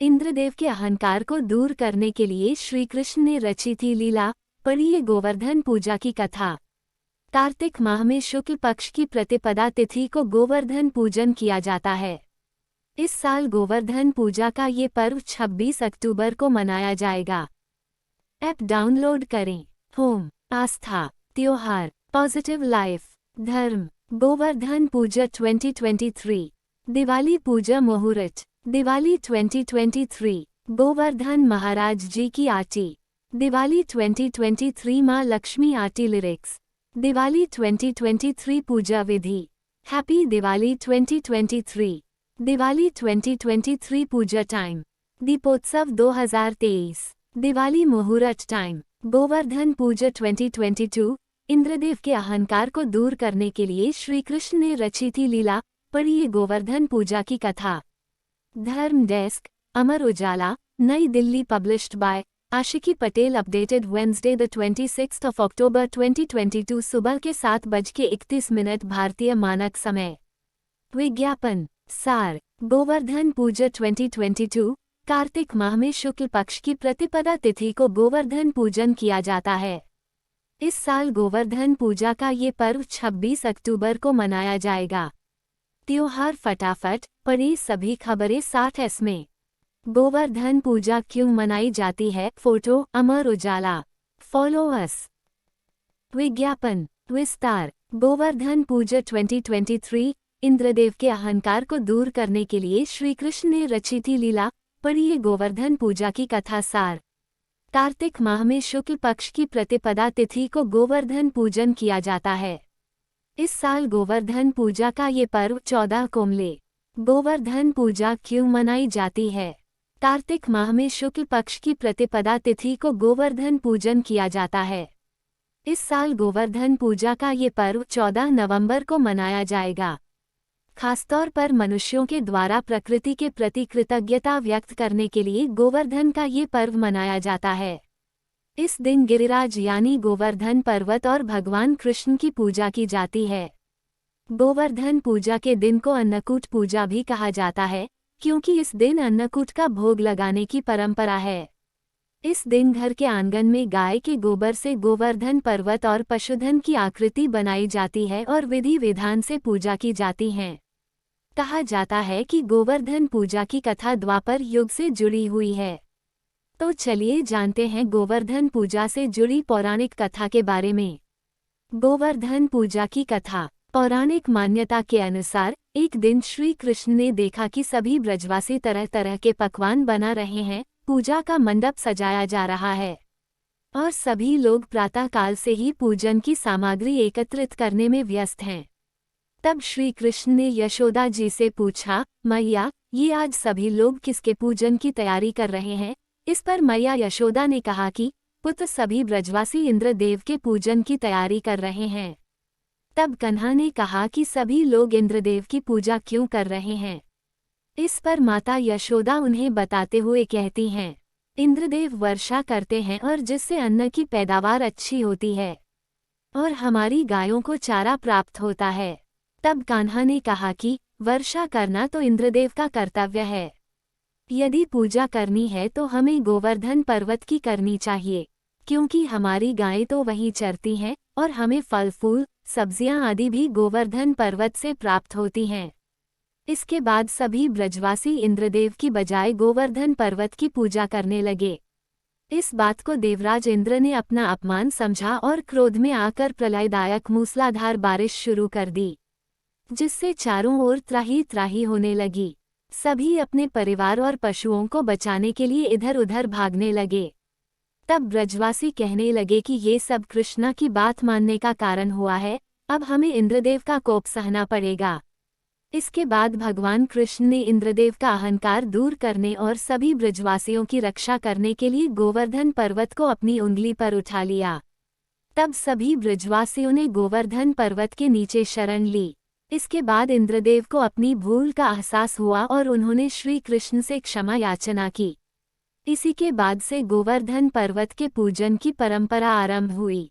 इंद्रदेव के अहंकार को दूर करने के लिए श्री कृष्ण ने रची थी लीला। पढ़िए गोवर्धन पूजा की कथा। कार्तिक माह में शुक्ल पक्ष की प्रतिपदा तिथि को गोवर्धन पूजन किया जाता है। इस साल गोवर्धन पूजा का ये पर्व 26 अक्टूबर को मनाया जाएगा। ऐप डाउनलोड करें। होम, आस्था, त्योहार, पॉजिटिव लाइफ, धर्म, गोवर्धन पूजा 2023, दिवाली पूजा मुहूर्त, दिवाली 2023, गोवर्धन महाराज जी की आरती, दिवाली 2023 माँ लक्ष्मी आरती लिरिक्स, दिवाली 2023 पूजा विधि, हैप्पी दिवाली 2023, दिवाली 2023 पूजा टाइम, दीपोत्सव 2023, दिवाली मुहूर्त टाइम, गोवर्धन पूजा 2022। इंद्रदेव के अहंकार को दूर करने के लिए श्री कृष्ण ने रची थी लीला। पढ़िए गोवर्धन पूजा की कथा। धर्म डेस्क, अमर उजाला, नई Delhi. Published by Aashiqui Patel. Updated Wednesday the 26th of October 2022 सुबह के 7:31 भारतीय मानक समय। विज्ञापन सार। गोवर्धन पूजा 2022। कार्तिक माह में शुक्ल पक्ष की प्रतिपदा तिथि को गोवर्धन पूजन किया जाता है। इस साल गोवर्धन पूजा का ये पर्व 26 अक्टूबर को मनाया जाएगा। त्योहार फटाफट पढ़े सभी खबरें 60s में। गोवर्धन पूजा क्यों मनाई जाती है? Photo Amar Ujala. Follow us. विज्ञापन विस्तार। गोवर्धन पूजा 2023। इंद्रदेव के अहंकार को दूर करने के लिए श्री कृष्ण ने रची थी लीला। पढ़िए गोवर्धन पूजा की कथा सार। कार्तिक माह में शुक्ल पक्ष की प्रतिपदा तिथि को गोवर्धन पूजन किया जाता है। इस साल गोवर्धन पूजा का ये पर्व 14 को मिले। गोवर्धन पूजा क्यों मनाई जाती है? कार्तिक माह में शुक्ल पक्ष की प्रतिपदा तिथि को गोवर्धन पूजन किया जाता है। इस साल गोवर्धन पूजा का ये पर्व 14 नवंबर को मनाया जाएगा। खासतौर पर मनुष्यों के द्वारा प्रकृति के प्रति कृतज्ञता व्यक्त करने के लिए गोवर्धन का ये पर्व मनाया जाता है। इस दिन गिरिराज यानी गोवर्धन पर्वत और भगवान कृष्ण की पूजा की जाती है। गोवर्धन पूजा के दिन को अन्नकूट पूजा भी कहा जाता है, क्योंकि इस दिन अन्नकूट का भोग लगाने की परंपरा है। इस दिन घर के आंगन में गाय के गोबर से गोवर्धन पर्वत और पशुधन की आकृति बनाई जाती है और विधि विधान से पूजा की जाती है। कहा जाता है कि गोवर्धन पूजा की कथा द्वापर युग से जुड़ी हुई है। तो चलिए जानते हैं गोवर्धन पूजा से जुड़ी पौराणिक कथा के बारे में। गोवर्धन पूजा की कथा। पौराणिक मान्यता के अनुसार एक दिन श्री कृष्ण ने देखा कि सभी ब्रजवासी तरह तरह के पकवान बना रहे हैं, पूजा का मंडप सजाया जा रहा है और सभी लोग प्रातःकाल से ही पूजन की सामग्री एकत्रित करने में व्यस्त हैं। तब श्री कृष्ण ने यशोदा जी से पूछा, मैया, ये आज सभी लोग किसके पूजन की तैयारी कर रहे हैं? इस पर मैया यशोदा ने कहा कि पुत्र, सभी ब्रजवासी इंद्रदेव के पूजन की तैयारी कर रहे हैं। तब कन्हा ने कहा कि सभी लोग इंद्रदेव की पूजा क्यों कर रहे हैं? इस पर माता यशोदा उन्हें बताते हुए कहती हैं, इंद्रदेव वर्षा करते हैं और जिससे अन्न की पैदावार अच्छी होती है और हमारी गायों को चारा प्राप्त होता है। तब कान्हा ने कहा कि वर्षा करना तो इंद्रदेव का कर्तव्य है। यदि पूजा करनी है तो हमें गोवर्धन पर्वत की करनी चाहिए, क्योंकि हमारी गायें तो वहीं चरती हैं और हमें फल फूल सब्जियां आदि भी गोवर्धन पर्वत से प्राप्त होती हैं। इसके बाद सभी ब्रजवासी इंद्रदेव की बजाय गोवर्धन पर्वत की पूजा करने लगे। इस बात को देवराज इंद्र ने अपना अपमान समझा और क्रोध में आकर प्रलयदायक मूसलाधार बारिश शुरू कर दी, जिससे चारों ओर त्राही त्राही होने लगी। सभी अपने परिवार और पशुओं को बचाने के लिए इधर उधर भागने लगे। तब ब्रजवासी कहने लगे कि ये सब कृष्णा की बात मानने का कारण हुआ है, अब हमें इंद्रदेव का कोप सहना पड़ेगा। इसके बाद भगवान कृष्ण ने इंद्रदेव का अहंकार दूर करने और सभी ब्रजवासियों की रक्षा करने के लिए गोवर्धन पर्वत को अपनी उंगली पर उठा लिया। तब सभी ब्रजवासियों ने गोवर्धन पर्वत के नीचे शरण ली। इसके बाद इंद्रदेव को अपनी भूल का एहसास हुआ और उन्होंने श्री कृष्ण से क्षमा याचना की। इसी के बाद से गोवर्धन पर्वत के पूजन की परंपरा आरंभ हुई।